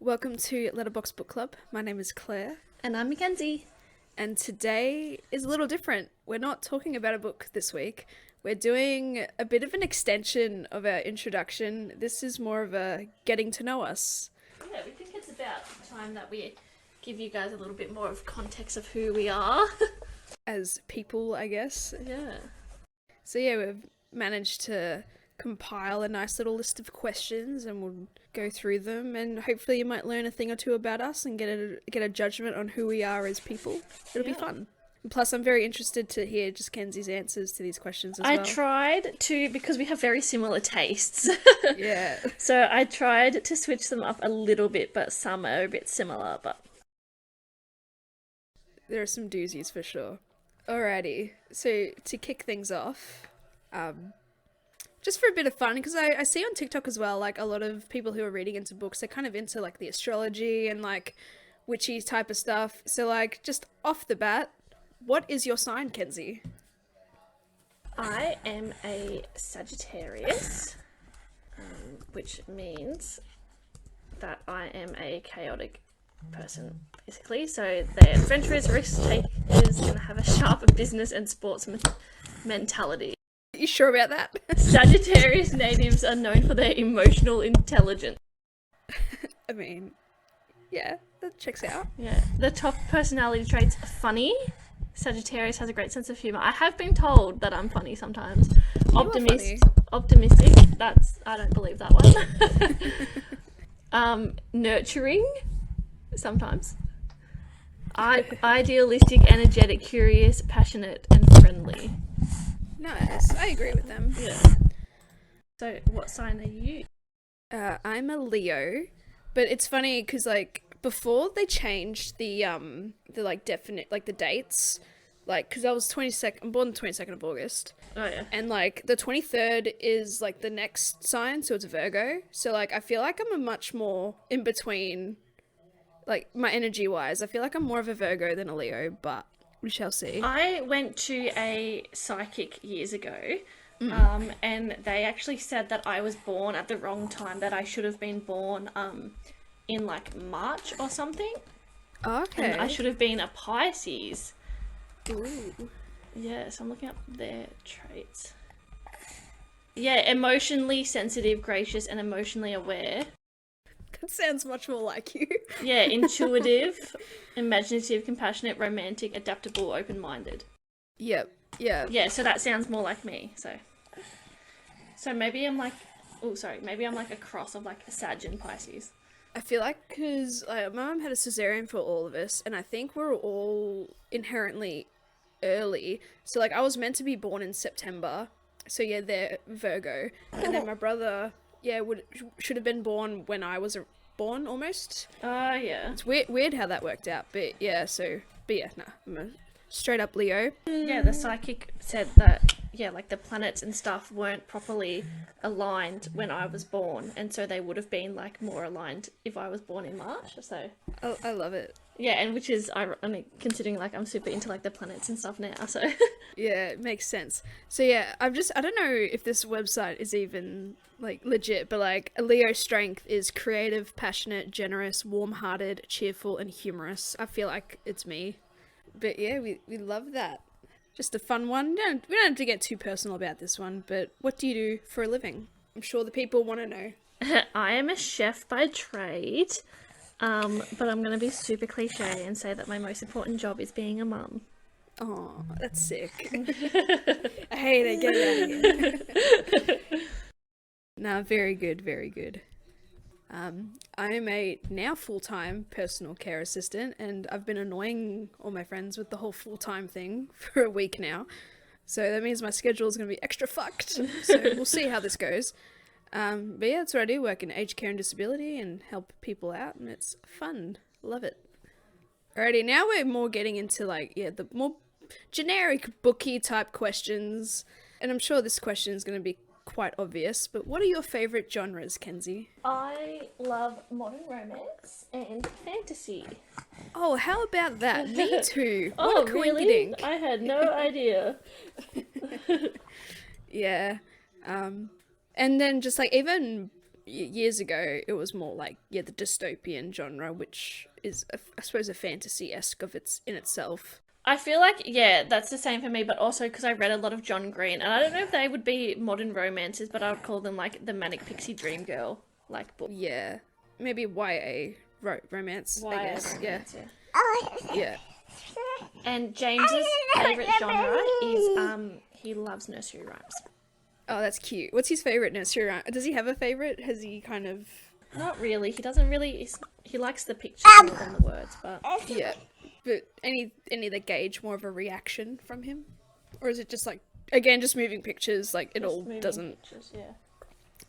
Welcome to Letterbox Book Club. My name is Claire, And I'm Mackenzie. and today is a little different. We're not talking about a book this week. We're doing a bit of an extension of our introduction. This is more of a getting to know us. Yeah, we think it's about time that we give you guys a little bit more of context of who we are. As people, I guess. Yeah. So yeah, we've managed to compile a nice little list of questions and we'll go through them, and hopefully you might learn a thing or two about us and get a judgment on who we are as people. It'll be fun. And plus, I'm very interested to hear just Kenzie's answers to these questions as well. I tried to, because we have very similar tastes. Yeah. So I tried to switch them up a little bit, but some are a bit similar, but... There are some doozies for sure. Alrighty, so to kick things off, just for a bit of fun, because I see on TikTok as well, like a lot of people who are reading into books, they're kind of into like the astrology and like witchy type of stuff. So like just off the bat, what is your sign, Kenzie? I am a Sagittarius, which means that I am a chaotic person, basically. So they're adventurous, risk takers, and have a sharp business and sports mentality. You sure about that? Sagittarius natives are known for their emotional intelligence. I mean, yeah, that checks out. Yeah. The top personality traits are funny. Sagittarius has a great sense of humor. I have been told that I'm funny sometimes. Funny. Optimistic. I don't believe that one. Nurturing. Sometimes. Idealistic, energetic, curious, passionate, and friendly. Nice, I agree with them. Yeah. So, what sign are you? I'm a Leo, but it's funny because like before they changed the like definite like the dates, like because I was 22nd, I'm born the 22nd of August. Oh yeah. And like the 23rd is like the next sign, so it's Virgo. So like I feel like I'm a much more in between, like my energy wise. I feel like I'm more of a Virgo than a Leo, but we shall see. I went to a psychic years ago, and they actually said that I was born at the wrong time, that I should have been born in like March or something. Okay. And I should have been a Pisces. Ooh. Yeah, so I'm looking up their traits. Yeah, emotionally sensitive, gracious, and emotionally aware. That sounds much more like you. Yeah, intuitive, imaginative, compassionate, romantic, adaptable, open-minded. Yep. Yeah. Yeah, so that sounds more like me. So maybe I'm like, maybe I'm like a cross of like a Sag and Pisces. I feel like because my mum had a cesarean for all of us, and I think we're all inherently early. So like I was meant to be born in September, so yeah, they're Virgo, and then my brother, yeah, should have been born when I was born almost. Yeah. It's weird how that worked out, but yeah. Nah, I'm a straight up Leo. Yeah, the psychic said that, yeah, like the planets and stuff weren't properly aligned when I was born, and so they would have been like more aligned if I was born in March. So I love it. yeah, and which is ironic considering like I'm super into like the planets and stuff now. So Yeah, it makes sense. So yeah, I don't know if this website is even like legit, but like a Leo strength is creative, passionate, generous, warm-hearted, cheerful, and humorous. I feel like it's me. But yeah, we love that. Just a fun one. We don't have to get too personal about this one, but what do you do for a living? I'm sure the people want to know. I am a chef by trade, but I'm going to be super cliche and say that my most important job is being a mum. Oh, that's sick. I hate it. Get it out of here. Nah, very good, very good. I am a now full-time personal care assistant, and I've been annoying all my friends with the whole full-time thing for a week now. So that means my schedule is going to be extra fucked. So we'll see how this goes. But yeah, that's what I do, work in aged care and disability and help people out, and it's fun. Love it. Alrighty, now we're more getting into like, yeah, the more generic booky type questions. And I'm sure this question is going to be quite obvious, but what are your favourite genres, Kenzie? I love modern romance and fantasy. Oh, how about that? Me too. Oh, What a really? coinkydink. I had no idea. Yeah. And then just like even years ago, it was more like, the dystopian genre, which is, I suppose, a fantasy-esque in itself. I feel like, yeah, that's the same for me, but also because I read a lot of John Green, and I don't know if they would be modern romances, but I would call them, like, the Manic Pixie Dream Girl, like, book. Yeah. Maybe YA romance, I guess. Romance, Yeah. And James's favourite genre is, he loves nursery rhymes. Oh, that's cute. What's his favourite nursery rhyme? Does he have a favourite? Has he kind of... Not really. He doesn't really... He likes the pictures more than the words, but... Yeah. But any that gauge more of a reaction from him? Or is it just like, again, just moving pictures, like it Just all moving doesn't... pictures, yeah.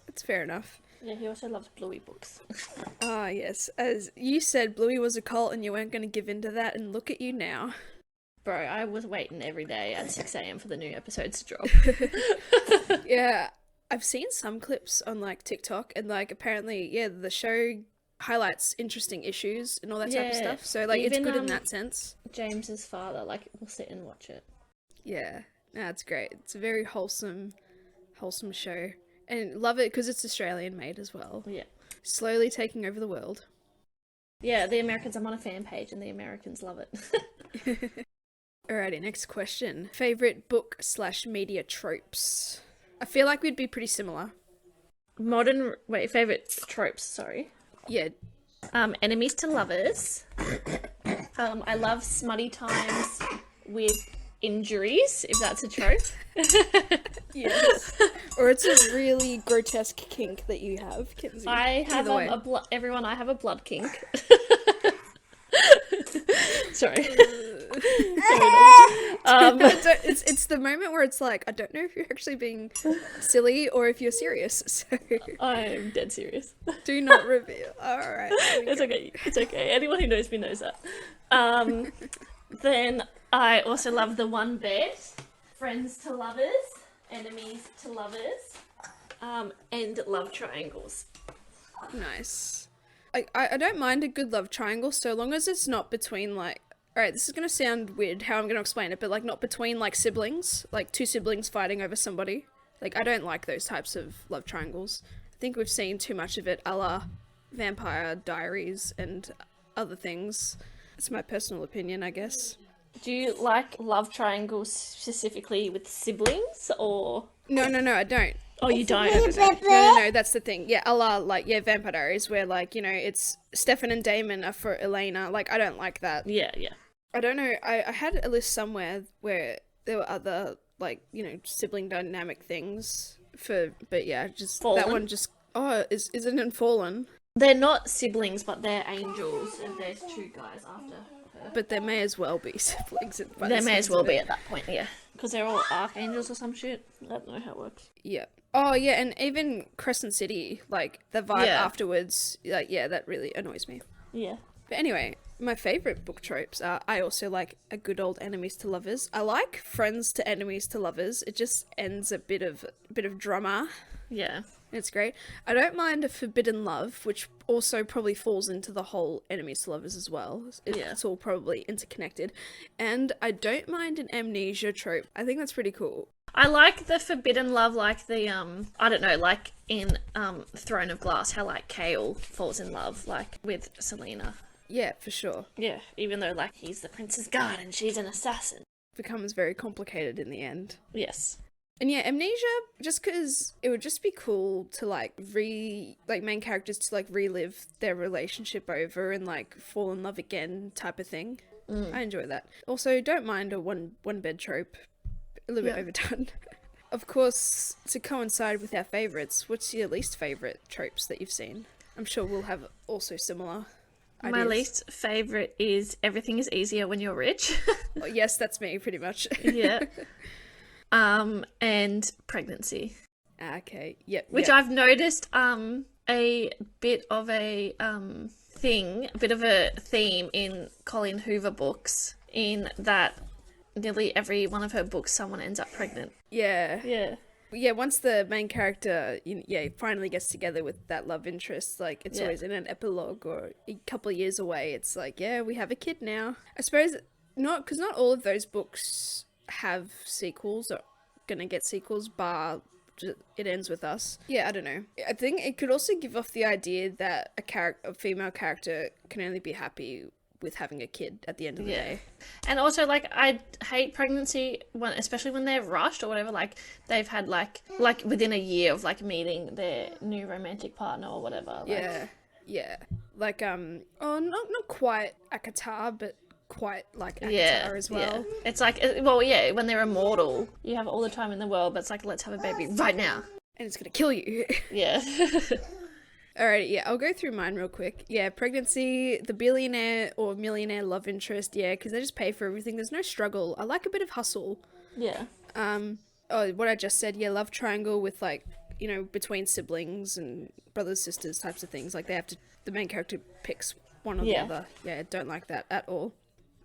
It's fair enough. Yeah, he also loves Bluey books. Ah, yes. As you said, Bluey was a cult and you weren't going to give in to that, and look at you now. Bro, I was waiting every day at 6 a.m. for the new episodes to drop. Yeah, I've seen some clips on, like, TikTok, and, like, apparently, the show highlights interesting issues and all that type of Yeah, stuff. So, like, it's even, good in that sense. James's father, like, will sit and watch it. Yeah, no, it's great. It's a very wholesome show. And love it because it's Australian made as well. Yeah. Slowly taking over the world. Yeah, the Americans, I'm on a fan page and the Americans love it. Alrighty, next question. Favorite book/media tropes? I feel like we'd be pretty similar. Favorite tropes, sorry. Yeah. Enemies to lovers. I love smutty times with injuries, if that's a trope. Yes. Or it's a really grotesque kink that you have, Kenzie. I have Either way. I have a blood kink. Sorry. It's the moment where it's like, I don't know if you're actually being silly or if you're serious, so I'm dead serious. do not reveal. Alright. It's okay. It's okay. Anyone who knows me knows that. Then I also love the one bed, friends to lovers, enemies to lovers, and love triangles. Nice. I don't mind a good love triangle so long as it's not between, like, alright, this is gonna sound weird how I'm gonna explain it, but, like, not between, like, siblings, like two siblings fighting over somebody. Like, I don't like those types of love triangles. I think we've seen too much of it, a la Vampire Diaries and other things. It's my personal opinion, I guess. Do you like love triangles specifically with siblings, or...? No, I don't. Oh, you don't? No, that's the thing. Yeah, a la, like, Vampire Diaries, where, like, you know, it's Stefan and Damon are for Elena. Like, I don't like that. Yeah. I don't know, I had a list somewhere where there were other, like, you know, sibling dynamic things but yeah, just Fallen? that one just, isn't it Fallen? They're not siblings, but they're angels, and there's two guys after her. But there may as well be siblings. They may as well be at that point, yeah. Because they're all archangels or some shit. I don't know how it works. Yeah. Oh, yeah, and even Crescent City, like, the vibe Yeah. afterwards, like, yeah, that really annoys me. Yeah. But anyway, my favourite book tropes are, I also like a good old enemies to lovers. I like friends to enemies to lovers. It just ends a bit of drama. Yeah. It's great. I don't mind a forbidden love, which also probably falls into the whole enemies to lovers as well. It's all probably interconnected. And I don't mind an amnesia trope. I think that's pretty cool. I like the forbidden love, like the, I don't know, like in Throne of Glass, how, like, Kale falls in love, like, with Selena. Yeah, for sure. Yeah, even though, like, he's the prince's guard and she's an assassin. Becomes very complicated in the end. Yes. And yeah, amnesia, just because it would just be cool to, like, main characters to, like, relive their relationship over and, like, fall in love again type of thing. I enjoy that. Also, don't mind a one bed trope. A little bit overdone. Of course, to coincide with our favourites, what's your least favourite tropes that you've seen? I'm sure we'll have also similar ideas. My least favourite is everything is easier when you're rich. Oh, yes, that's me, pretty much. Yeah. And pregnancy. Okay, yep. Which I've noticed a bit of a theme in Colleen Hoover books, in that nearly every one of her books someone ends up pregnant. Yeah, once the main character finally gets together with that love interest, like, it's always in an epilogue or a couple of years away, it's like, yeah, we have a kid now. I suppose because not all of those books have sequels or gonna get sequels, bar it ends with us. Yeah, I don't know. I think it could also give off the idea that a female character can only be happy with having a kid at the end of the day. And also, like, I hate pregnancy, especially when they're rushed or whatever. Like, they've had, like within a year of, like, meeting their new romantic partner or whatever. Like, yeah. Like, not quite Akatar, but quite like Akatar as well. Yeah. It's like, when they're immortal, you have all the time in the world, but it's like, let's have a baby right now. And it's gonna kill you. Yeah. Alright, yeah, I'll go through mine real quick. Yeah, pregnancy, the billionaire or millionaire love interest, yeah, because they just pay for everything. There's no struggle. I like a bit of hustle. Yeah. What I just said, yeah, love triangle with, like, you know, between siblings and brothers, sisters types of things. Like, the main character picks one or the other. Yeah, don't like that at all.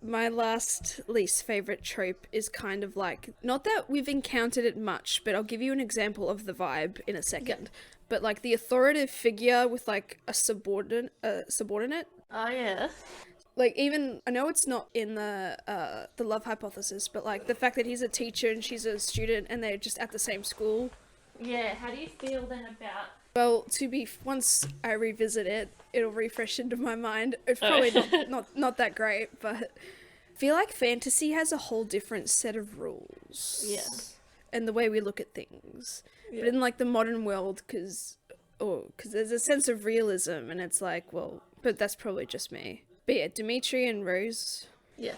My least favourite trope is kind of like, not that we've encountered it much, but I'll give you an example of the vibe in a second. Yeah. But, like, the authoritative figure with, like, a subordinate. Oh, yeah. Like, even, I know it's not in the love hypothesis, but, like, the fact that he's a teacher and she's a student and they're just at the same school. Yeah, how do you feel then about... Well, once I revisit it, it'll refresh into my mind. It's probably not that great, but I feel like fantasy has a whole different set of rules. Yeah. And the way we look at things. Yeah. But in, like, the modern world, because there's a sense of realism, and it's like, well, but that's probably just me. But yeah, Dimitri and Rose. Yeah.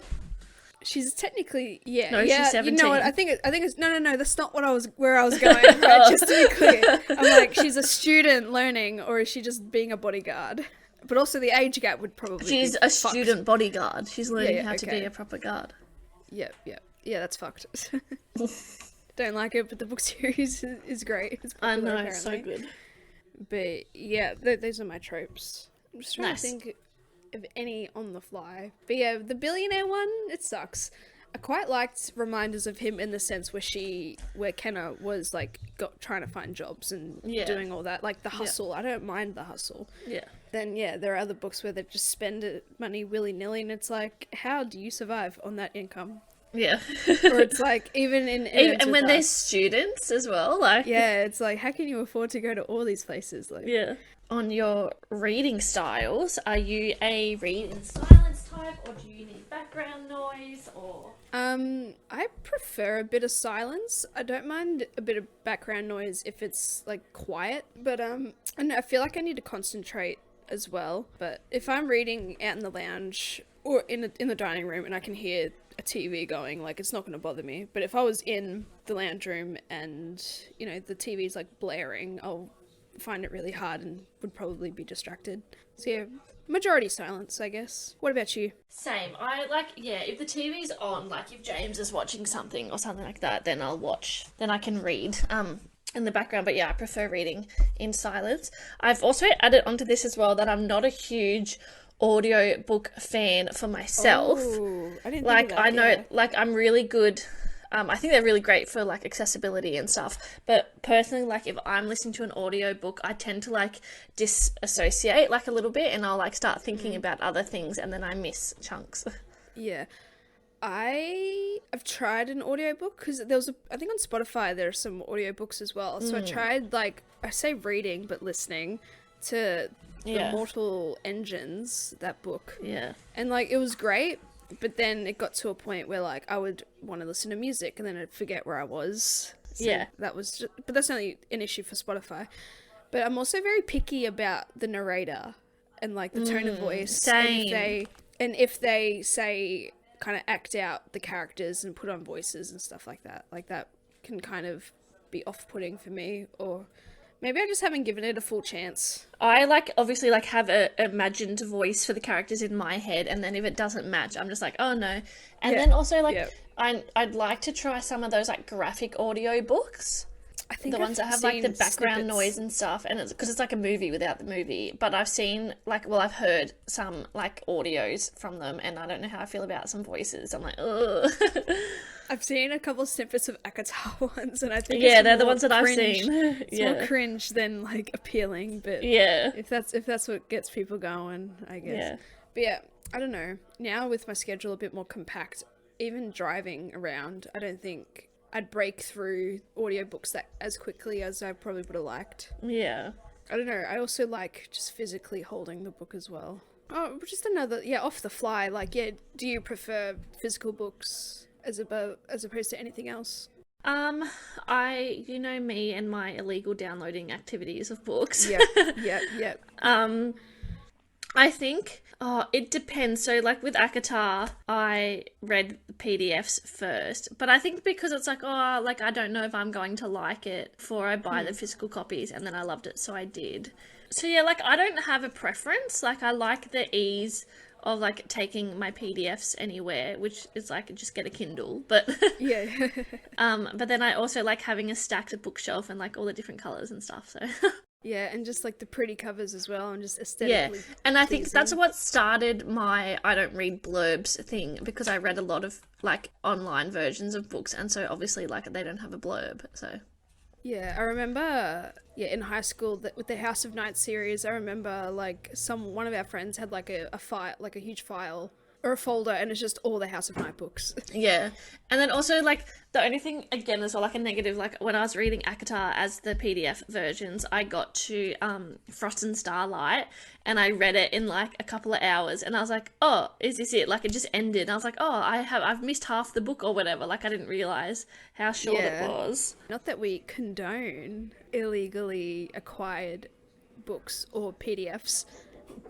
She's technically, yeah. No, she's 17. You know what, I think it's, no, that's not where I was going, right? Just to be clear. I'm like, she's a student learning, or is she just being a bodyguard? But also the age gap would probably She's be a fucked. Student bodyguard. She's learning how to be a proper guard. Yeah, that's fucked. Don't like it, but the book series is great. It's popular, I know, apparently. it's so good. But yeah, those are my tropes. I'm just trying to think of any on the fly. But yeah, the billionaire one, it sucks. I quite liked reminders of him in the sense where Kenna was, like, trying to find jobs and doing all that, like the hustle. I don't mind the hustle. Yeah. Then there are other books where they just spend money willy-nilly, and it's like, how do you survive on that income? Yeah. Or it's like, even and when they're students as well, like... Yeah, it's like, how can you afford to go to all these places? Like, yeah. On your reading styles, are you a read in silence type, or do you need background noise, or... I prefer a bit of silence. I don't mind a bit of background noise if it's, like, quiet, but, I feel like I need to concentrate as well. But if I'm reading out in the lounge or in the dining room and I can hear a TV going, like, it's not going to bother me. But if I was in the lounge room and, you know, the TV's, like, blaring, I'll find it really hard and would probably be distracted. So yeah, majority silence, I guess. What about you? Same. I if the TV's on, like if James is watching something or something like that, then I'll watch. Then I can read in the background. But yeah, I prefer reading in silence. I've also added onto this as well that I'm not a huge audio book fan for myself. Oh, I didn't like think of that, I know yeah. like I'm really good. I think they're really great for, like, accessibility and stuff. But personally, like, if I'm listening to an audio book, I tend to, like, disassociate, like, a little bit, and I'll, like, start thinking about other things, and then I miss chunks. Yeah. I've tried an audiobook, because I think on Spotify there are some audiobooks as well. So I tried, like, I say reading, but listening to the Mortal Engines, that book. Yeah. And, like, it was great. But then it got to a point where, like, I would want to listen to music and then I'd forget where I was. So that was but that's only an issue for Spotify. But I'm also very picky about the narrator and, like, the tone of voice. Same. And if they say, kind of act out the characters and put on voices and stuff like that can kind of be off-putting for me, or maybe I just haven't given it a full chance. I, like, obviously, like, have a imagined voice for the characters in my head, and then if it doesn't match, I'm just like, oh no. And then also, like, I'd like to try some of those, like, graphic audio books. I think the ones that have, like, the background noise and stuff, and it's because it's like a movie without the movie. But I've seen, like, I've heard some, like, audios from them, and I don't know how I feel about some voices. I'm like, ugh. I've seen a couple snippets of Akatar ones, and I think they're the ones that I've seen. It's more cringe than, like, appealing, but if that's what gets people going, I guess. Yeah. But yeah, I don't know. Now with my schedule a bit more compact, even driving around, I don't think I'd break through audiobooks that as quickly as I probably would have liked. Yeah. I don't know. I also like just physically holding the book as well. Oh, just another, off the fly. Like, do you prefer physical books as opposed to anything else? You know me and my illegal downloading activities of books. Yep. I think, it depends. So, like, with Akatar, I read the PDFs first. But I think because it's like, I don't know if I'm going to like it before I buy the physical copies, and then I loved it, so I did. So, yeah, like, I don't have a preference. Like, I like the ease of, like, taking my PDFs anywhere, which is, like, just get a Kindle. But, Yeah. but then I also like having a stacked bookshelf and, like, all the different colours and stuff, so... Yeah, and just like the pretty covers as well, and just aesthetically. Yeah, and I think pleasing. that's what started my I don't read blurbs thing, because I read a lot of like online versions of books, and so obviously like they don't have a blurb. So Yeah, I remember. Yeah, in high school with the House of Night series, I remember like one of our friends had like a file, like a huge file or a folder, and it's just all the House of Night books. yeah, and then also like the only thing again is like a negative, like when I was reading Akatar as the PDF versions, I got to Frost and Starlight, and I read it in like a couple of hours, and I was like, oh, is this it? Like it just ended. And I was like, oh, I've missed half the book or whatever. Like I didn't realize how short it was. Not that we condone illegally acquired books or PDFs,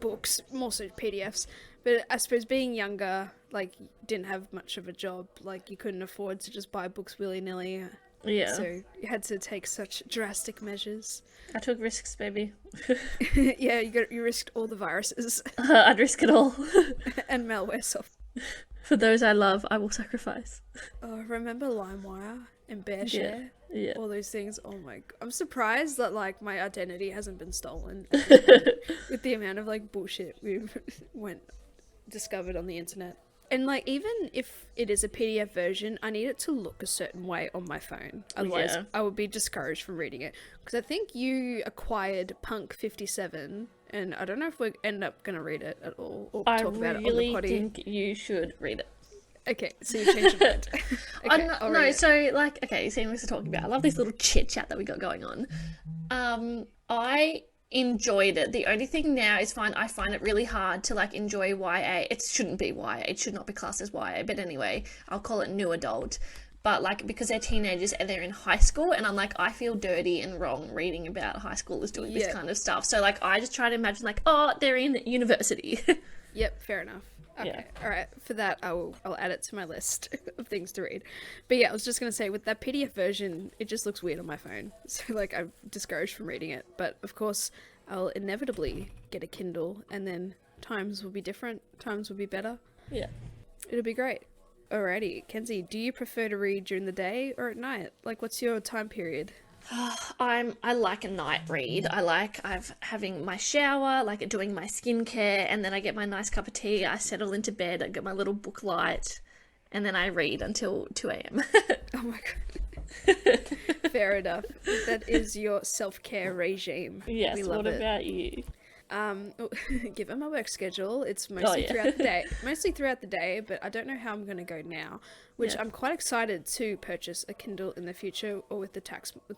books, more so PDFs. But I suppose being younger, like, didn't have much of a job. Like, you couldn't afford to just buy books willy-nilly. Yeah. So you had to take such drastic measures. I took risks, baby. Yeah, you risked all the viruses. I'd risk it all. And malware software. For those I love, I will sacrifice. Oh, remember LimeWire and BearShare? Yeah. All those things. Oh my... I'm surprised that, like, my identity hasn't been stolen. With the amount of, like, bullshit we've discovered on the internet. And like, even if it is a PDF version, I need it to look a certain way on my phone, otherwise I would be discouraged from reading it. Because I think you acquired Punk 57, and I don't know if we end up gonna read it at all or talk about it on the potty. I really think you should read it. Okay, so you changed your mind. Okay, no, so like, okay, seeing what we're talking about, I love this little chit chat that we got going on. I enjoyed it. The only thing now is I find it really hard to like enjoy YA. It shouldn't be YA. It should not be classed as YA. But anyway, I'll call it new adult. But like, because they're teenagers and they're in high school, and I'm like, I feel dirty and wrong reading about high schoolers doing this kind of stuff. So like, I just try to imagine like, oh, they're in university. Yep, fair enough. Okay, Yeah. all right. For that, I'll add it to my list of things to read. But yeah, I was just gonna say, with that PDF version, it just looks weird on my phone. So like, I'm discouraged from reading it. But of course, I'll inevitably get a Kindle, and then times will be different. Times will be better. Yeah. It'll be great. Alrighty, Kenzie, do you prefer to read during the day or at night? Like, what's your time period? I like a night read. I like having my shower, like doing my skincare, and then I get my nice cup of tea. I settle into bed. I get my little book light, and then I read until 2 a.m. Oh my god. Fair enough. That is your self-care regime. Yes. We love What about you? Given my work schedule, it's mostly throughout the day. Mostly throughout the day, but I don't know how I'm going to go now. Which I'm quite excited to purchase a Kindle in the future, or with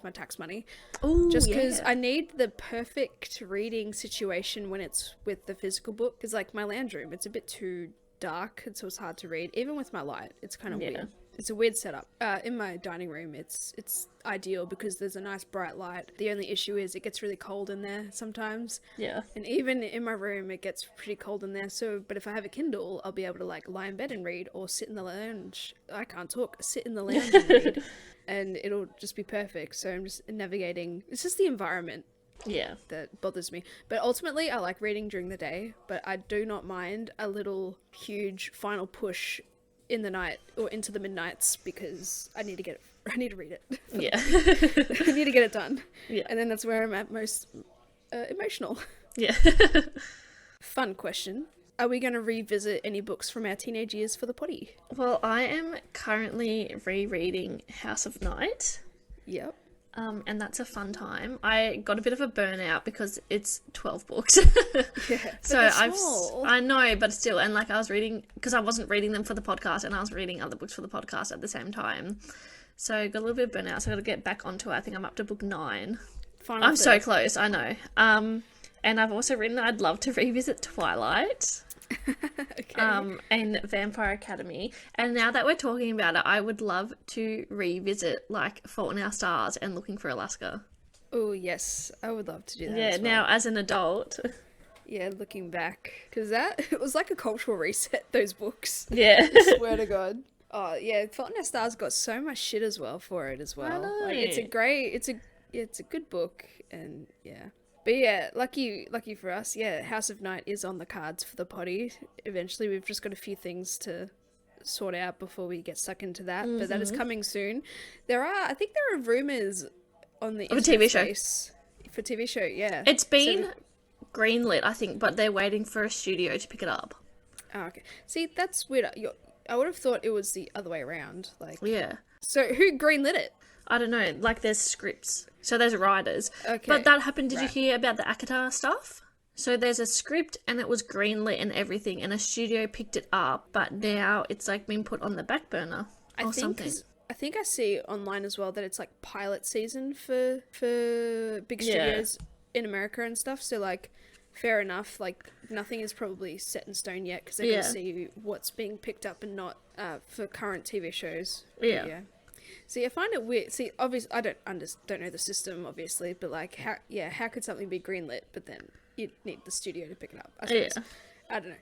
my tax money. Ooh, just because I need the perfect reading situation when it's with the physical book. Because like my lounge room, it's a bit too dark, and so it's hard to read. Even with my light, it's kind of weird. It's a weird setup. In my dining room, it's ideal because there's a nice bright light. The only issue is it gets really cold in there sometimes. Yeah. And even in my room, it gets pretty cold in there. So, but if I have a Kindle, I'll be able to like lie in bed and read, or sit in the lounge. I can't talk. Sit in the lounge and read, and it'll just be perfect. So I'm just navigating. It's just the environment. Yeah. That bothers me. But ultimately, I like reading during the day. But I do not mind a little huge final push in the night or into the midnights, because I need to read it. Yeah. I need to get it done. Yeah. And then that's where I'm at most emotional. Yeah. Fun question. Are we going to revisit any books from our teenage years for the potty? Well, I am currently rereading House of Night. Yep. And that's a fun time. I got a bit of a burnout because it's 12 books. Yeah. So I know, but still, and like I was reading, because I wasn't reading them for the podcast, and I was reading other books for the podcast at the same time. So got a little bit of burnout, so I got to get back onto it. I think I'm up to book 9. Final I'm so third. close, I know. And I've also written that I'd love to revisit Twilight. Okay. And Vampire Academy. And now that we're talking about it, I would love to revisit like Fault in Our Stars and Looking for Alaska. Oh, yes. I would love to do that Yeah, as well. now as an adult. Yeah, looking back. Because it was like a cultural reset, those books. Yeah. I swear to God. Oh, yeah, Fault in Our Stars got so much shit as well for it as well. know. Like, it's a good book, and yeah. But yeah, lucky for us, yeah, House of Night is on the cards for the potty. Eventually, we've just got a few things to sort out before we get stuck into that, but that is coming soon. I think there are rumors on the TV show. space for TV show, yeah. It's been So- greenlit, I think, but they're waiting for a studio to pick it up. Oh, okay. See, that's weird. I would have thought it was the other way around. Like, Yeah. so who greenlit it? I don't know, like there's scripts. So there's writers. Okay. But that happened, did you Right. hear about the Akatar stuff? So there's a script and it was greenlit and everything and a studio picked it up, but now it's like been put on the back burner or something. I think I see online as well that it's like pilot season for big Yeah. studios in America and stuff. So like, fair enough. Like nothing is probably set in stone yet because they're Yeah. gonna see what's being picked up and not for current TV shows. Yeah. Yeah. See, I find it weird. See, obviously, I don't know the system, obviously, but like, how could something be greenlit, but then you need the studio to pick it up? I suppose. Yeah. I don't know.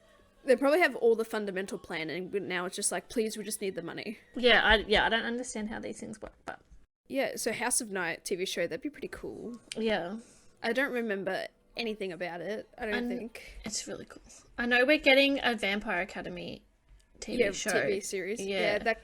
They probably have all the fundamental planning, but now it's just like, please, we just need the money. Yeah, I don't understand how these things work, but Yeah, so House of Night TV show, that'd be pretty cool. yeah, I don't remember anything about it, I don't think. it's really cool. I know we're getting a Vampire Academy TV show. TV series. Yeah.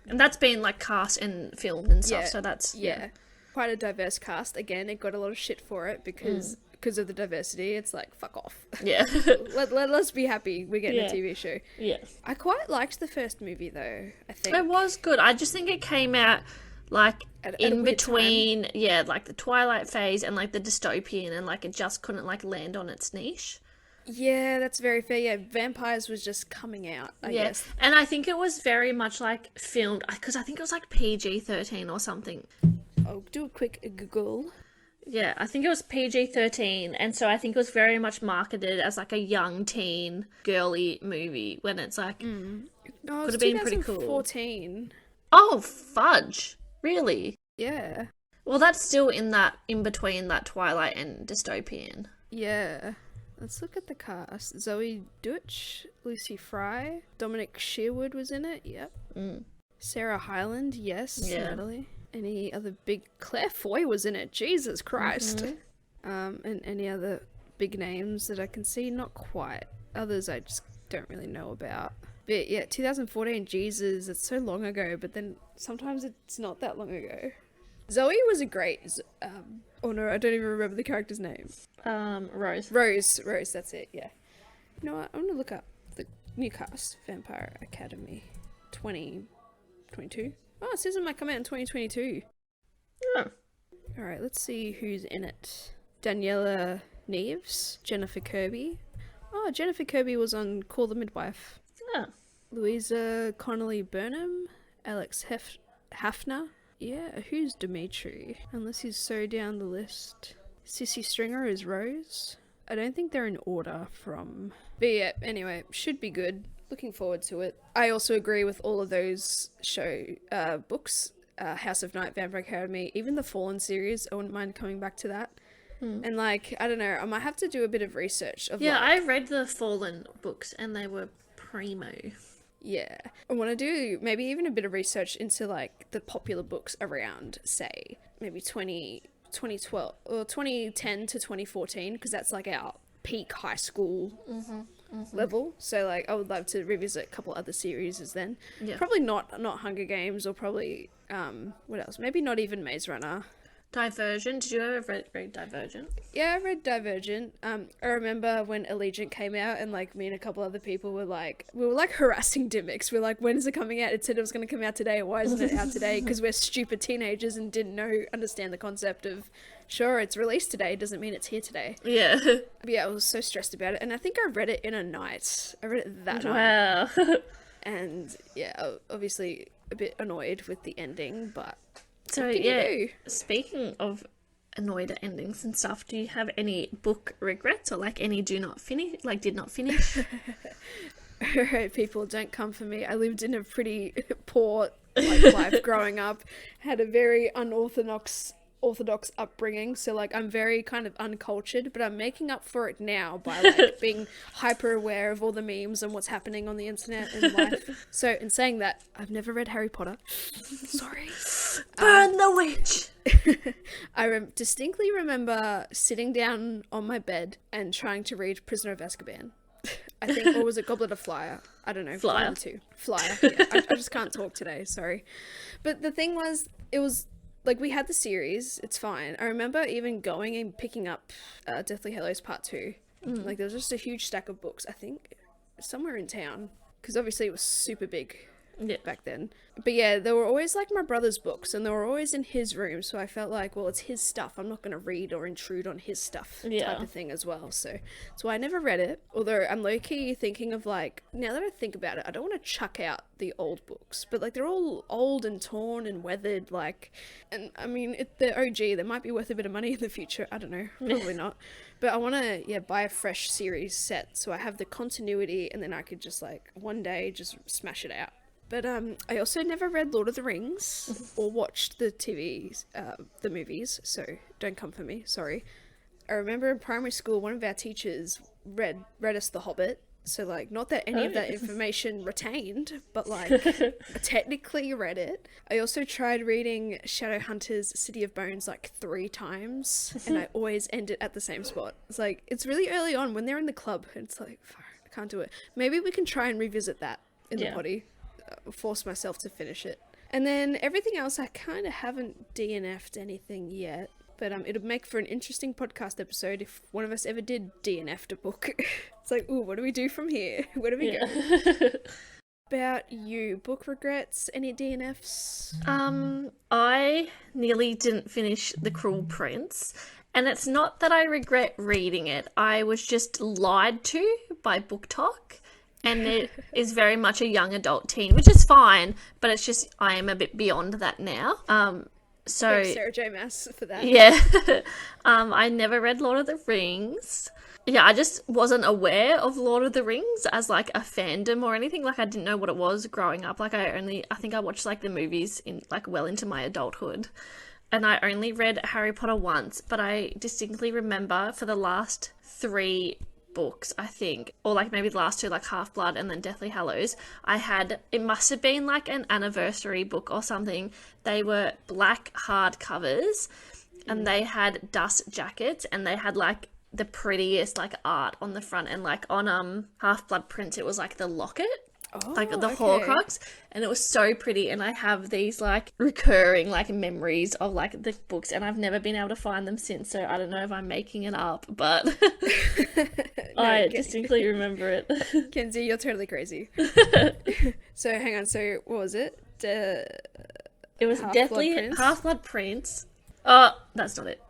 And that's been like cast and filmed and stuff, Yeah, so that's yeah. Quite a diverse cast. Again, it got a lot of shit for it because of the diversity. It's like, fuck off. Yeah. Let's be happy we're getting Yeah. a TV show. Yeah. I quite liked the first movie though, I think. It was good. I just think it came out like At a in weird between, yeah, like the Twilight phase and like the dystopian, and like it just couldn't like land on its niche. Yeah, that's very fair. Yeah, Vampires was just coming out, I Yeah, guess. and I think it was very much like filmed because I think it was like PG-13 or something. I'll do a quick Google. Yeah, I think it was PG-13, and so I think it was very much marketed as like a young teen girly movie when it's like, No, Could it's have been pretty cool. 2014. oh fudge, really? Yeah. Well, that's still in between that Twilight and dystopian. Yeah. Let's look at the cast. Zoe Deutsch, Lucy Fry, Dominic Sherwood was in it. Yep. Sarah Hyland, yes. Yeah. Natalie. Any other big? Claire Foy was in it. Jesus Christ. And any other big names that I can see? Not quite. Others I just don't really know about. But yeah, 2014. Jesus, it's so long ago. But then sometimes it's not that long ago. Zoe was a great. Oh no, I don't even remember the character's name. Rose. Rose, that's it, yeah. You know what, I'm gonna look up the new cast, Vampire Academy 2022. Oh, it says it might come out in 2022. Oh. Alright, let's see who's in it. Daniela Neves, Jennifer Kirby. Oh, Jennifer Kirby was on Call the Midwife. Oh. Louisa Connolly Burnham, Alex Hafner. Yeah, who's Dimitri? Unless he's so down the list. Sissy Stringer is Rose. I don't think they're in order from... But yeah, anyway, should be good. Looking forward to it. I also agree with all of those books. House of Night, Vampire Academy, even the Fallen series. I wouldn't mind coming back to that. And like, I don't know, I might have to do a bit of research. Yeah, I read the Fallen books and they were primo. Yeah. I want to do maybe even a bit of research into like the popular books around, say, maybe 2012 or 2010 to 2014, because that's like our peak high school level. So like I would love to revisit a couple other series then. Yeah. Probably not Hunger Games, or probably what else? Maybe not even Maze Runner. Divergent. Did you ever read Divergent? Yeah, I read Divergent. I remember when Allegiant came out, and like me and a couple other people were like harassing Dimmicks. We're like, when is it coming out? It said it was going to come out today. Why isn't it out today? Because we're stupid teenagers and didn't understand the concept of, sure, it's released today, doesn't mean it's here today. Yeah. But yeah, I was so stressed about it, and I think I read it in a night. I read it that night. Wow. And yeah, obviously a bit annoyed with the ending, but So what can you do? speaking of annoyed at endings and stuff, do you have any book regrets or like any did not finish? Alright, people, don't come for me. I lived in a pretty poor life growing up, had a very orthodox upbringing, so like I'm very kind of uncultured, but I'm making up for it now by like being hyper aware of all the memes and what's happening on the internet and life. So in saying that, I've never read Harry Potter. Sorry. Burn the witch! I distinctly remember sitting down on my bed and trying to read Prisoner of Azkaban. I think, or was it Goblet of Fire? I don't know. Flyer. One of the two. Flyer. Yeah. I just can't talk today. Sorry. But the thing was, it was like we had the series. It's fine. I remember even going and picking up Deathly Hallows Part 2. Like there was just a huge stack of books, I think, somewhere in town. Because obviously it was super big back then. But yeah, they were always like my brother's books and they were always in his room. So I felt like, well, it's his stuff. I'm not going to read or intrude on his stuff type of thing as well. So that's why I never read it. Although I'm low-key thinking of like, now that I think about it, I don't want to chuck out the old books. But like they're all old and torn and weathered. Like, and I mean, they're OG. They might be worth a bit of money in the future. I don't know. Probably not. But I want to, buy a fresh series set. So I have the continuity and then I could just like one day just smash it out. But I also never read Lord of the Rings or watched the the movies, so don't come for me, sorry. I remember in primary school, one of our teachers read us The Hobbit, so like not that any of that information retained, but like I technically read it. I also tried reading Shadowhunters City of Bones like 3 times, and I always end it at the same spot. It's like, it's really early on when they're in the club, and it's like, I can't do it. Maybe we can try and revisit that in the potty. Force myself to finish it. And then everything else, I kind of haven't DNF'd anything yet, but it'll make for an interesting podcast episode if one of us ever did DNF'd a book. It's like, ooh, what do we do from here? Where do we go? About you, book regrets, any DNFs? I nearly didn't finish The Cruel Prince, and it's not that I regret reading it. I was just lied to by Book Talk. And it is very much a young adult teen, which is fine, but it's just I am a bit beyond that now. So Thanks, Sarah J. Maas, for that. Yeah. I never read Lord of the Rings. Yeah, I just wasn't aware of Lord of the Rings as like a fandom or anything. Like I didn't know what it was growing up. Like I think I watched like the movies in like well into my adulthood. And I only read Harry Potter once, but I distinctly remember for the last 3 books, I think, or like maybe the last 2, like Half-Blood and then Deathly Hallows, it must have been like an anniversary book or something. They were black hardcovers and they had dust jackets and they had like the prettiest like art on the front, and like on Half-Blood Prince it was like the locket, like the Horcrux, and it was so pretty. And I have these like recurring like memories of like the books, and I've never been able to find them since, so I don't know if I'm making it up, but I distinctly remember it. Kenzie, you're totally crazy. So hang on, so what was it? It was Half-Blood Prince. Oh, that's not it.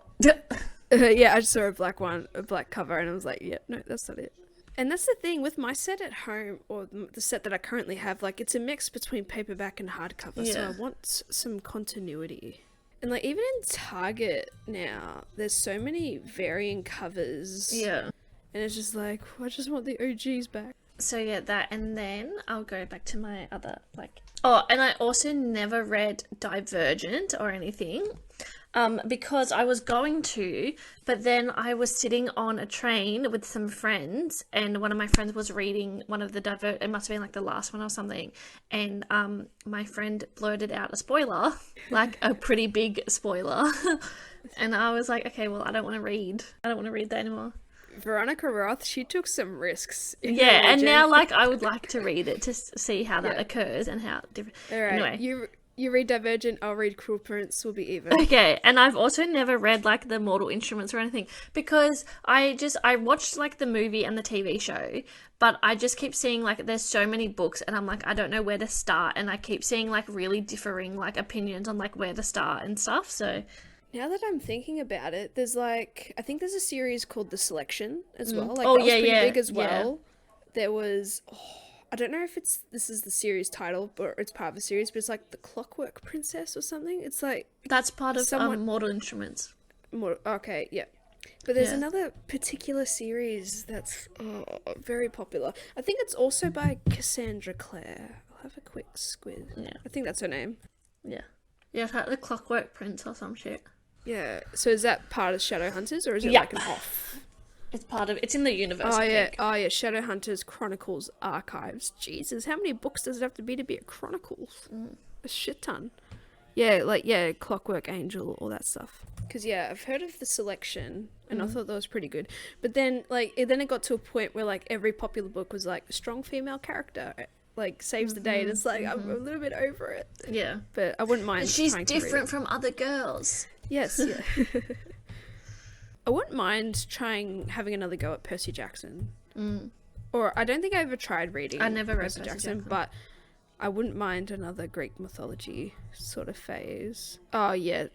Yeah, I just saw a black cover, and I was like, yeah, no, that's not it. And that's the thing with my set at home, or the set that I currently have, like it's a mix between paperback and hardcover, so I want some continuity. And like even in Target now, there's so many varying covers. Yeah. And it's just like, I just want the OGs back. So yeah, that, and then I'll go back to my other like... Oh, and I also never read Divergent or anything. Because I was going to, but then I was sitting on a train with some friends, and one of my friends was reading one of the it must have been like the last one or something, and my friend blurted out a spoiler, like a pretty big spoiler, and I was like, okay, well, I don't want to read that anymore. Veronica Roth, she took some risks. Yeah, and now like I would like to read it to see how that occurs and how different. All right, anyway. You read Divergent, I'll read Cruel Prince, we'll be even. Okay, and I've also never read like the Mortal Instruments or anything, because I watched like the movie and the TV show, but I just keep seeing like there's so many books, and I'm like, I don't know where to start, and I keep seeing like really differing like opinions on like where to start and stuff. So now that I'm thinking about it, there's like, I think there's a series called The Selection as well. Like that was pretty big as well. There was, I don't know if this is the series title, or it's part of a series, but it's like The Clockwork Princess or something. It's like That's part of someone Mortal Instruments. more. Okay, yeah. But there's Yeah. another particular series that's very popular. I think it's also by Cassandra Clare. I'll have a quick squiz. Yeah. I think that's her name. Yeah. Yeah, it's like The Clockwork Prince or some shit. Yeah. So is that part of Shadowhunters, or is it Yeah. like an off? It's in the universe, Oh I yeah, think. Shadowhunters Chronicles Archives. Jesus, how many books does it have to be a Chronicles? A shit ton. Yeah, Clockwork Angel, all that stuff. Because I've heard of The Selection, and I thought that was pretty good. But then it got to a point where like every popular book was like a strong female character, like saves the day, and it's like I'm a little bit over it. Yeah. But I wouldn't mind. She's trying to read different it. from other girls. Yes, yeah. I wouldn't mind having another go at Percy Jackson. Or I don't think I ever tried reading. I never read Percy Jackson, but I wouldn't mind another Greek mythology sort of phase. Oh yeah,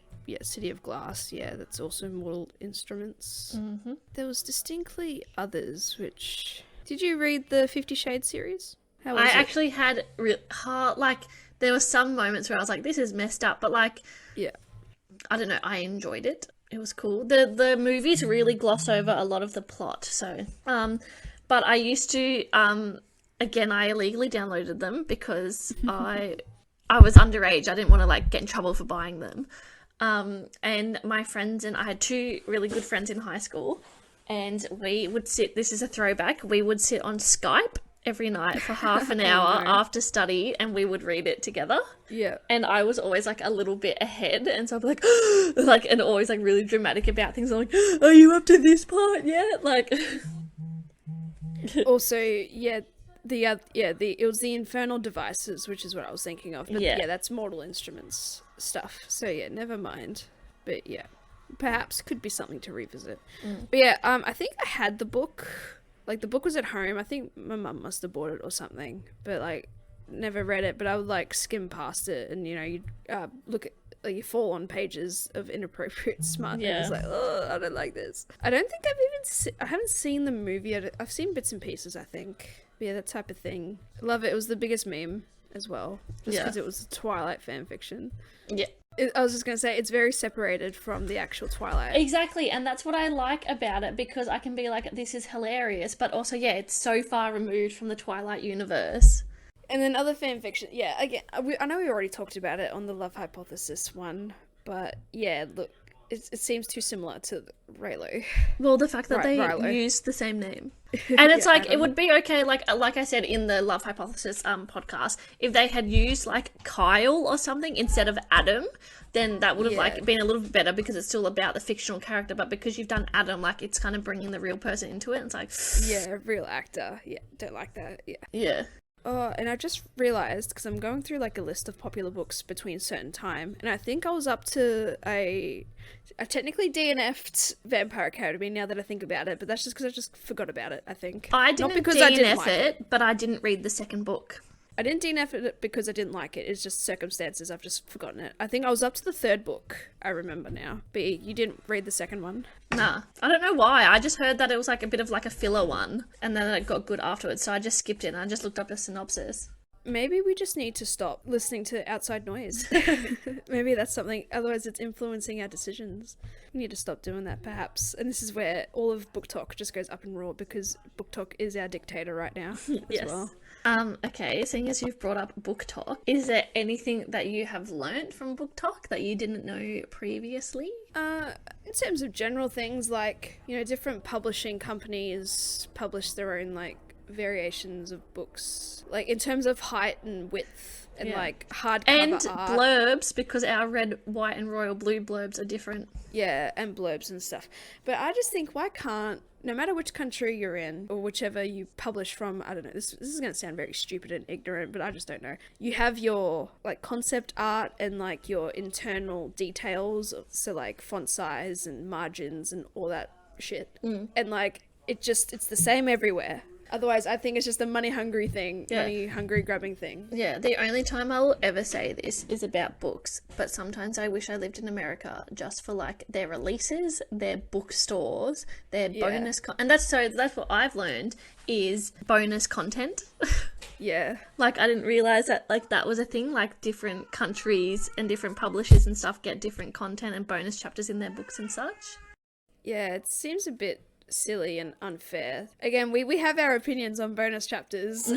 City of Glass. Yeah, that's also Mortal Instruments. There was distinctly others. Which did you read the 50 Shades series? How was I it? actually had hard, like, there were some moments where I was like, this is messed up, but like, Yeah. I don't know, I enjoyed it. It was cool. The movies really gloss over a lot of the plot, so but I used to again, I illegally downloaded them because I was underage. I didn't want to like get in trouble for buying them. And my friends and I had two really good friends in high school, and we would sit, this is a throwback, we would sit on Skype every night for half an hour after study, and we would read it together. Yeah. And I was always like a little bit ahead, and so I'd be like, like, and always like really dramatic about things. I'm like, are you up to this part yet? Like, Also, it was the Infernal Devices, which is what I was thinking of. But Yeah. that's Mortal Instruments stuff. So never mind. But perhaps could be something to revisit. But I think I had the book. Like, the book was at home. I think my mum must have bought it or something. But like, never read it. But I would like skim past it, and you'd look at. Like, you fall on pages of inappropriate smart things. Like, oh, I don't like this. I don't think I haven't seen the movie yet. I've seen bits and pieces, I think. But that type of thing. I love it. It was the biggest meme as well. Just because it was a Twilight fan fiction. yeah. I was just going to say, it's very separated from the actual Twilight. Exactly, and that's what I like about it, because I can be like, this is hilarious, but also, it's so far removed from the Twilight universe. And then other fan fiction, again, I know we already talked about it on the Love Hypothesis one, but look, it seems too similar to Raylo. Well, the fact that they Rilo. used the same name. And it's like, Adam. it would be okay, like I said in the Love Hypothesis podcast, if they had used like Kyle or something instead of Adam, then that would have like been a little bit better, because it's still about the fictional character, but because you've done Adam, like, it's kind of bringing the real person into it, and it's like, Real actor. Don't like that. yeah. Oh, and I just realised, because I'm going through like a list of popular books between certain time, and I think I was up to I technically DNF'd Vampire Academy now that I think about it, but that's just because I just forgot about it, I think. I didn't Not because DNF I didn't like it, but I didn't read the second book. I didn't DNF it because I didn't like it. It's just circumstances. I've just forgotten it. I think I was up to the third book. I remember now. But you didn't read the second one? Nah. I don't know why. I just heard that it was like a bit of like a filler one, and then it got good afterwards, so I just skipped it and I just looked up a synopsis. Maybe we just need to stop listening to outside noise. Maybe that's something. Otherwise, it's influencing our decisions. We need to stop doing that, perhaps. And this is where all of Book Talk just goes up in roar, because Book Talk is our dictator right now as well. Okay, seeing as you've brought up Book Talk, is there anything that you have learnt from Book Talk that you didn't know previously? In terms of general things, like, different publishing companies publish their own, like, variations of books, like in terms of height and width and like hardcover and art. blurbs, because our red, white and royal blue blurbs are different. And blurbs and stuff. But I just think, why can't, no matter which country you're in or whichever you publish from, I don't know, this is going to sound very stupid and ignorant, but I just don't know, you have your like concept art and like your internal details, so like font size and margins and all that shit, and like it's the same everywhere. Otherwise, I think it's just a money-hungry thing, money-hungry grabbing thing. Yeah, the only time I will ever say this is about books, but sometimes I wish I lived in America just for, like, their releases, their bookstores, their bonus and that's what I've learned is bonus content. Yeah. Like, I didn't realise that, like, that was a thing. Like, different countries and different publishers and stuff get different content and bonus chapters in their books and such. Yeah, it seems a bit silly and unfair. Again, we have our opinions on bonus chapters.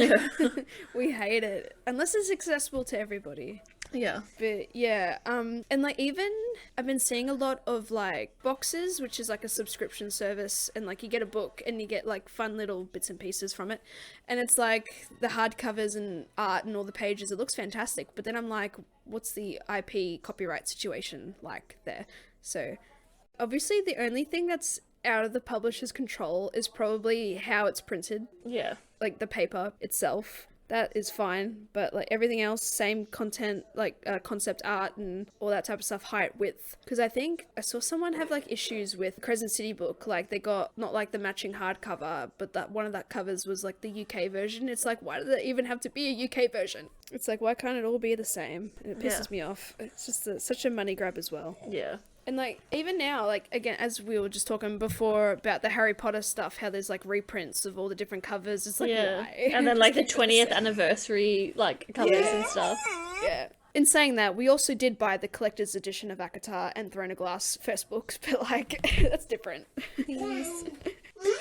We hate it. Unless it's accessible to everybody. Yeah. But yeah, and like even I've been seeing a lot of like boxes, which is like a subscription service, and like you get a book and you get like fun little bits and pieces from it, and it's like the hardcovers and art and all the pages, it looks fantastic, but then I'm like, what's the IP copyright situation like there? So obviously the only thing that's out of the publisher's control is probably how it's printed. Yeah. Like the paper itself. That is fine, but like everything else, same content, like concept art and all that type of stuff, height, width. Because I think I saw someone have like issues with Crescent City book, like they got not like the matching hardcover, but that one of that covers was like the UK version. It's like, why does it even have to be a UK version? It's like, why can't it all be the same? And it pisses me off. It's just such a money grab as well. Yeah. And like even now, like again, as we were just talking before about the Harry Potter stuff, how there's like reprints of all the different covers. It's like, why? And then like the 20th anniversary like covers and stuff. Yeah. In saying that, we also did buy the collector's edition of ACOTAR and Throne of Glass first books, but like that's different. Yes.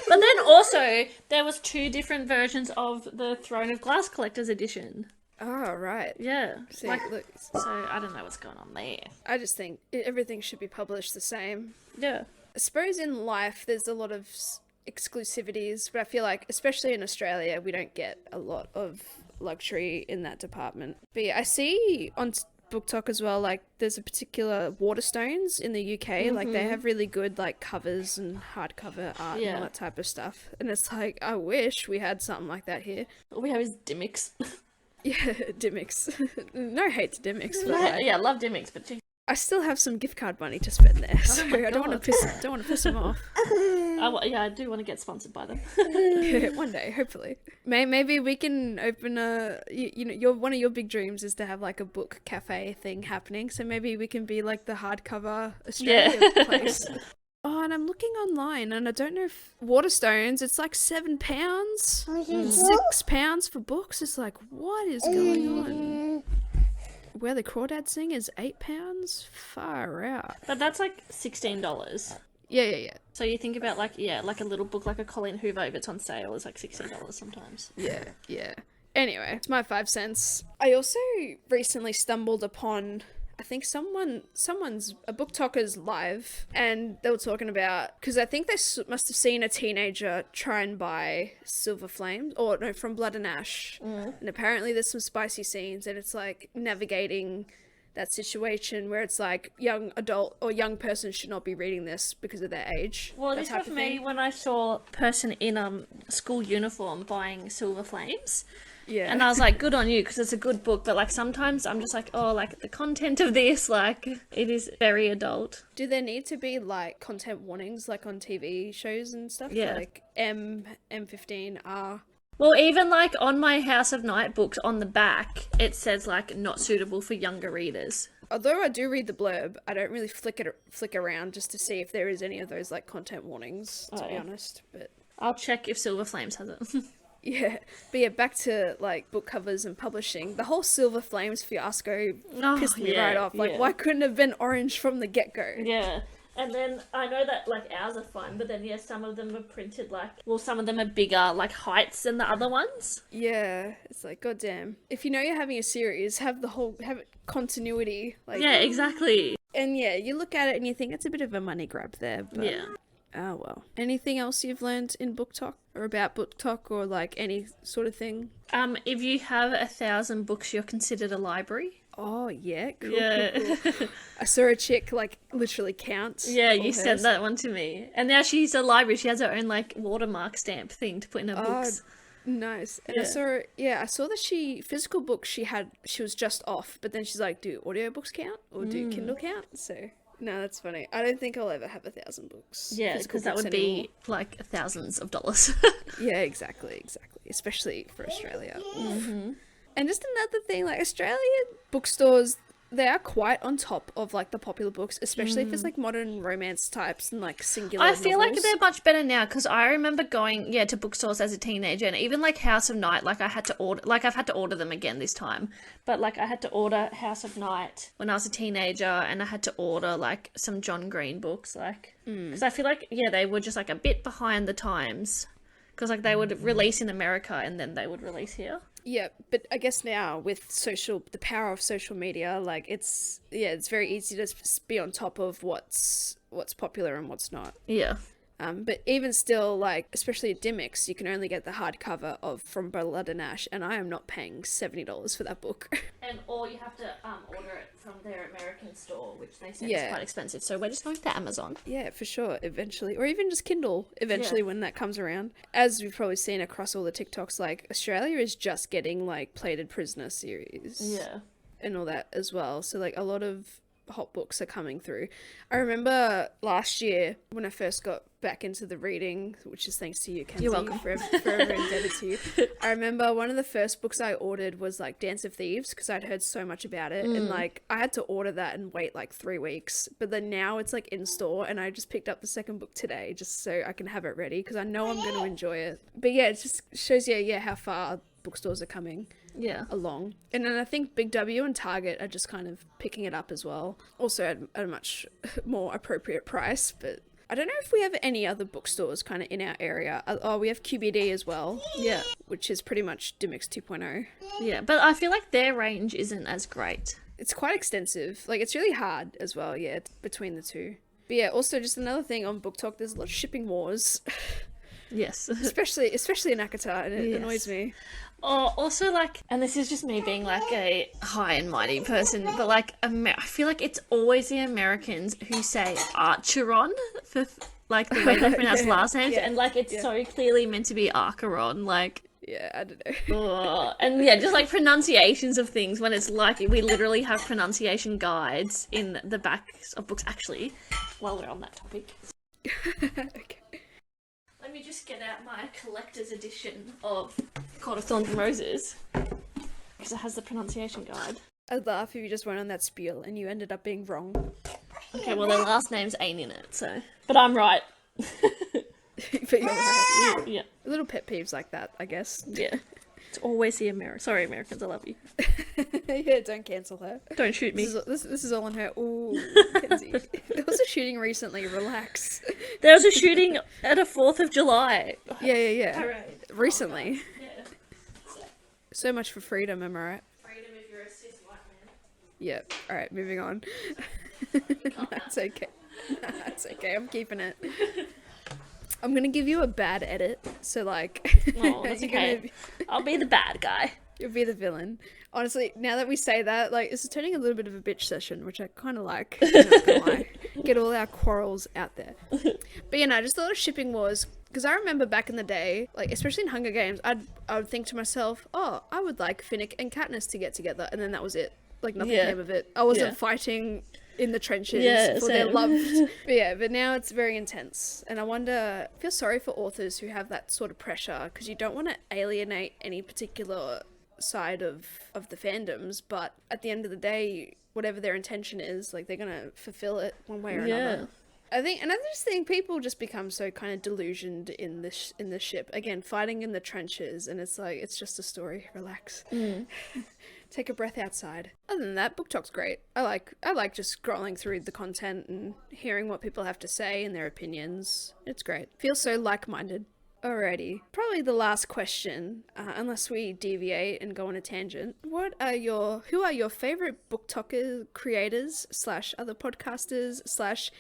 But then also there was 2 different versions of the Throne of Glass collector's edition. Oh, right. Yeah. See, like, look, so I don't know what's going on there. I just think everything should be published the same. Yeah. I suppose in life there's a lot of exclusivities, but I feel like, especially in Australia, we don't get a lot of luxury in that department. But yeah, I see on Book Talk as well, like there's a particular Waterstones in the UK, like they have really good like covers and hardcover art and all that type of stuff. And it's like, I wish we had something like that here. All we have is Dimmicks. Yeah, Dimmicks. No hate to Dimmicks, but like, yeah, I love Dimmicks, but I still have some gift card money to spend there, so I don't want to piss them off. Yeah, I do want to get sponsored by them. One day, hopefully. Maybe we can open a. You know, one of your big dreams is to have like a book cafe thing happening. So maybe we can be like the hardcover Australia place. Oh, and I'm looking online, and I don't know if Waterstones, it's like £7, £6 for books. It's like, what is going on? Where the Crawdads Sing is £8? Far out. But that's like $16. Yeah. So you think about like a little book like a Colleen Hoover, if it's on sale, is like $16 sometimes. Yeah. Anyway, it's my 5 cents. I also recently stumbled upon, I think someone's a Book Talkers live, and they were talking about, because I think they must have seen a teenager try and buy Silver Flames, or no, From Blood and Ash, and apparently there's some spicy scenes, and it's like navigating that situation where it's like young adult or young person should not be reading this because of their age. Well, this was me when I saw a person in school uniform buying Silver Flames. Yeah. And I was like, good on you, because it's a good book. But, like, sometimes I'm just like, oh, like, the content of this, like, it is very adult. Do there need to be, like, content warnings, like, on TV shows and stuff? Yeah. Like, M15, R? Well, even, like, on my House of Night books, on the back, it says, like, not suitable for younger readers. Although I do read the blurb, I don't really flick around just to see if there is any of those, like, content warnings, to be honest. But I'll check if Silver Flames has it. Yeah, but yeah, back to like book covers and publishing. The whole Silver Flames fiasco pissed me right off. Like, why couldn't it have been orange from the get-go? Yeah. And then I know that like ours are fine, but then some of them are printed like, well, some of them are bigger like heights than the other ones. Yeah, it's like, goddamn. If you know you're having a series, have it continuity. Like, yeah, exactly. And yeah, you look at it and you think it's a bit of a money grab there. But... yeah. Oh, well. Anything else you've learned in Book Talk or about Book Talk or like any sort of thing? If you have 1,000 books, you're considered a library. Oh, yeah. Cool. I saw a chick like literally count. Yeah, you sent that one to me. And now she's a library. She has her own like watermark stamp thing to put in her books. Nice. And I saw that physical books she was just off, but then she's like, do audiobooks count or do Kindle count? So No, that's funny. I don't think I'll ever have 1,000 books. Yeah, physical because that books would anymore. be like thousands of dollars. Yeah, exactly. Especially for Australia. Mm-hmm. And just another thing, like Australian bookstores, they are quite on top of like the popular books, especially if it's like modern romance types and like singular I feel like novels. they're much better now because I remember going, to bookstores as a teenager, and even like House of Night, like I had to order, like I've had to order them again this time, but like I had to order House of Night when I was a teenager, and I had to order like some John Green books, like, because I feel like, they were just like a bit behind the times, because like they would release in America and then they would release here. Yeah, but I guess now with the power of social media, like it's very easy to be on top of what's popular and what's not. Yeah. But even still, like, especially at Dimmicks, you can only get the hardcover of From Blood and Ash, and I am not paying $70 for that book. Or you have to order it from their American store, which they said is quite expensive. So we're just going to Amazon. Yeah, for sure, eventually. Or even just Kindle, eventually, when that comes around. As we've probably seen across all the TikToks, like, Australia is just getting, like, Plated Prisoner series. Yeah. And all that as well. So, like, a lot of hot books are coming through. I remember last year when I first got back into the reading, which is thanks to you, Kenzie. You're welcome. Forever indebted to you. I remember one of the first books I ordered was like Dance of Thieves because I'd heard so much about it, and like I had to order that and wait like 3 weeks. But then now it's like in store, and I just picked up the second book today just so I can have it ready because I know I'm going to enjoy it. But yeah, it just shows you how far bookstores are coming along. And then I think Big W and Target are just kind of picking it up as well, also at a much more appropriate price. But I don't know if we have any other bookstores kind of in our area. We have QBD as well, which is pretty much Dimmicks 2.0. Yeah, but I feel like their range isn't as great. It's quite extensive, like it's really hard as well, between the two. But yeah, also just another thing on Book Talk, there's a lot of shipping wars. Yes. especially in Akata, and it annoys me. Oh, also, like, and this is just me being, like, a high and mighty person, but, like, I feel like it's always the Americans who say Archeron for, like, the way they pronounce last names, and, like, it's so clearly meant to be Archeron, like... Yeah, I don't know. And, just, like, pronunciations of things when it's, like, we literally have pronunciation guides in the backs of books, actually, while we're on that topic. Okay. Let me just get out my collector's edition of Court of Thorns and Roses, because it has the pronunciation guide. I'd laugh if you just went on that spiel and you ended up being wrong. Okay, well, their last names ain't in it, so... But I'm right. But you're right. Yeah. Little pet peeves like that, I guess. Yeah. It's always the Sorry, Americans, I love you. Yeah, don't cancel her. Don't shoot me. This is all on her. Ooh, Kenzie. There was a shooting recently, relax. There was a shooting at a 4th of July. Yeah. Alright. Recently. Yeah. So much for freedom, am I right? Freedom if you're a cis white man. Yeah. Alright, moving on. That's okay. That's okay, I'm keeping it. I'm gonna give you a bad edit, so like... Oh, that's okay. I'll be the bad guy. You'll be the villain. Honestly, now that we say that, like, this is turning a little bit of a bitch session, which I kind of like. I'm not gonna lie. Get all our quarrels out there. But just a lot of shipping wars. Because I remember back in the day, like, especially in Hunger Games, I would think to myself, oh, I would like Finnick and Katniss to get together, and then that was it. Like, nothing came of it. I wasn't fighting in the trenches for their loved. But now it's very intense. And I feel sorry for authors who have that sort of pressure, because you don't want to alienate any particular side of the fandoms, but at the end of the day, whatever their intention is, like, they're gonna fulfill it one way or another. I just think people just become so kind of delusioned in the ship. Again, fighting in the trenches, and it's like, it's just a story. Relax. Take a breath outside. Other than that, Book Talk's great. I like just scrolling through the content and hearing what people have to say and their opinions. It's great. Feels so like-minded. Alrighty. Probably the last question, unless we deviate and go on a tangent. Who are your favorite Book Talker creators / other podcasters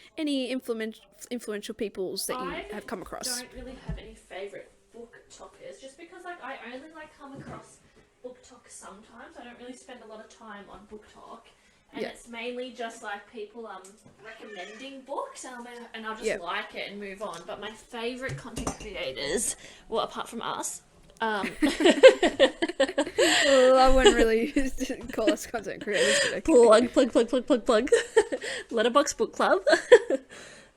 / any influential peoples that you have come across? I don't really have any favorite book talkers, just because like I only come across Book Talk sometimes. I don't really spend a lot of time on Book Talk. And it's mainly just like people recommending books, and I'll just like it and move on. But my favourite content creators, well, apart from us, Well, I wouldn't really call us content creators. But okay. plug. Letterbox Book Club.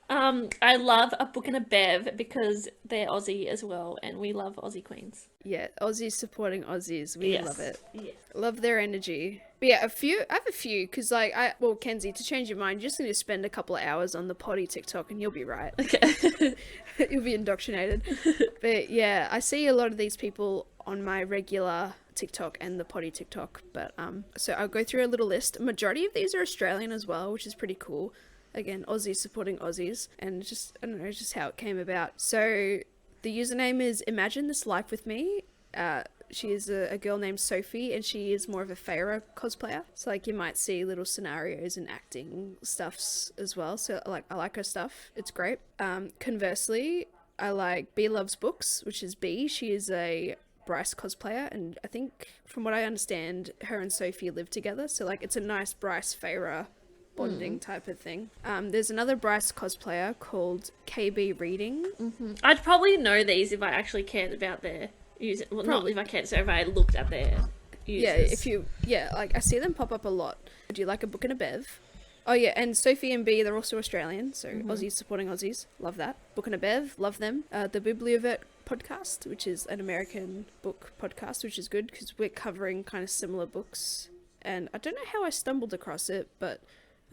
I love A Book and a Bev because they're Aussie as well, and we love Aussie queens. Yeah, Aussies supporting Aussies. We Yes. love it. Yeah. Love their energy. But yeah, I have a few, because like, Kenzie, to change your mind, you just need to spend a couple of hours on the potty TikTok and you'll be right. Okay. You'll be indoctrinated. But yeah, I see a lot of these people on my regular TikTok and the potty TikTok. But so I'll go through a little list. Majority of these are Australian as well, which is pretty cool. Again, Aussies supporting Aussies, and just, I don't know, just how it came about. So the username is Imagine This Life With Me. She is a girl named Sophie, and she is more of a Feyre cosplayer. So like, you might see little scenarios and acting stuffs as well. So like, I like her stuff. It's great. Conversely, I like B Loves Books, which is B. She is a Bryce cosplayer, and I think from what I understand, her and Sophie live together. So like, it's a nice Bryce Feyre bonding type of thing. There's another Bryce cosplayer called KB Reading. I'd probably know these if I actually cared about their user. Well, not if I cared, so if I looked at their users. Like, I see them pop up a lot. Do you like A Book and a Bev? Oh yeah, and Sophie and B, they're also Australian, so Aussies supporting Aussies. Love that. Book and a Bev, love them. The Bibliovert podcast, which is an American book podcast, which is good because we're covering kind of similar books. And I don't know how I stumbled across it, but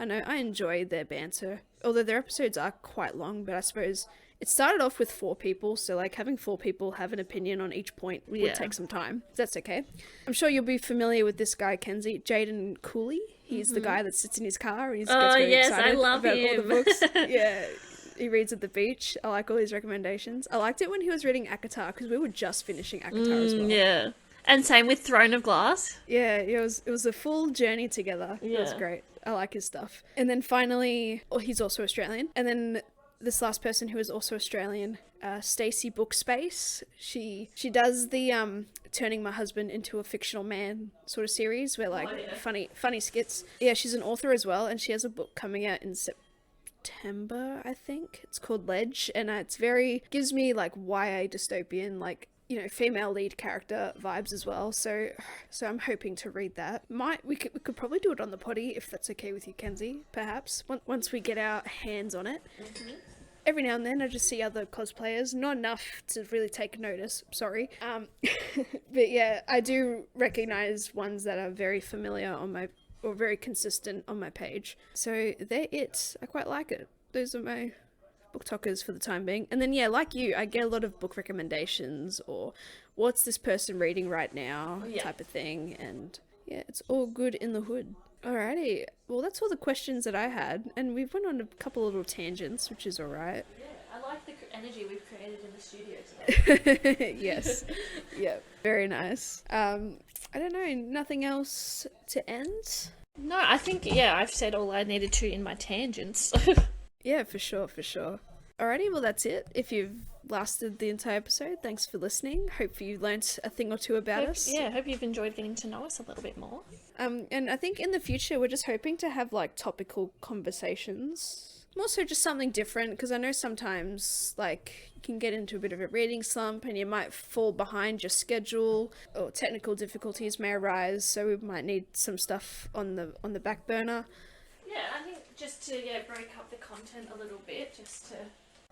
I know I enjoy their banter, although their episodes are quite long. But I suppose it started off with 4 people, so like, having 4 people have an opinion on each point would take some time. That's okay. I'm sure you'll be familiar with this guy, Kenzie, Jaden Cooley. He's the guy that sits in his car and he gets very excited I love about him. all the books. Yeah, he reads at the beach. I like all his recommendations. I liked it when he was reading ACOTAR, because we were just finishing ACOTAR as well. Yeah. And same with Throne of Glass. Yeah, it was a full journey together. It was great. I like his stuff. And then finally, he's also Australian. And then this last person who is also Australian, Stacey Bookspace. She does the turning my husband into a fictional man sort of series where like funny skits. Yeah, she's an author as well, and she has a book coming out in September, I think. It's called Ledge, and gives me like YA dystopian, like, you know, female lead character vibes as well. So I'm hoping to read that. We could probably do it on the potty if that's okay with you, Kenzie. Perhaps once we get our hands on it. Every now and then I just see other cosplayers, not enough to really take notice. Sorry. But yeah, I do recognize ones that are very familiar or very consistent on my page. So they're it. I quite like it. Those are my book talkers for the time being. And then, yeah, like you, I get a lot of book recommendations or what's this person reading right now type of thing. And yeah, it's all good in the hood. Alrighty, well, that's all the questions that I had, and we've went on a couple of little tangents, which is alright. Yeah, I like the energy we've created in the studio today. Yes. Yeah, very nice. I don't know, nothing else to end? No, I think, I've said all I needed to in my tangents. Yeah, for sure. Alrighty, well, that's it. If you've lasted the entire episode, thanks for listening. Hope you learnt a thing or two about us. Yeah, hope you've enjoyed getting to know us a little bit more. And I think in the future, we're just hoping to have, like, topical conversations. More so just something different, because I know sometimes, like, you can get into a bit of a reading slump and you might fall behind your schedule, or technical difficulties may arise, so we might need some stuff on the back burner. Yeah, I think just to break up the content a little bit, just to...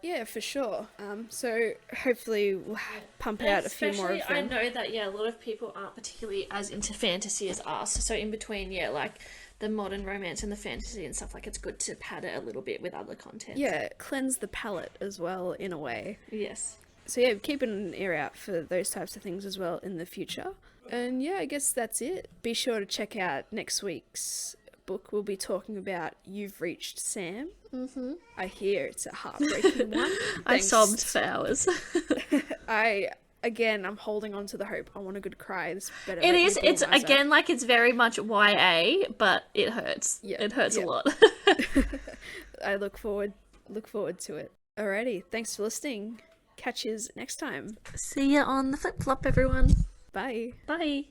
Yeah, for sure. So hopefully we'll pump out a few more of them. I know that, a lot of people aren't particularly as into fantasy as us. So in between, like the modern romance and the fantasy and stuff, like it's good to pad it a little bit with other content. Yeah, cleanse the palate as well, in a way. Yes. So yeah, keep an ear out for those types of things as well in the future. And yeah, I guess that's it. Be sure to check out next week's book. We'll be talking about You've Reached Sam. I hear it's a heartbreaking one. I sobbed for hours. I'm holding on to the hope. I want a good cry. This better. It is. It's again like it's very much YA, but it hurts. Yeah, it hurts a lot. I look forward to it. Alrighty, thanks for listening. Catch yous next time. See ya on the flip flop, everyone. Bye. Bye.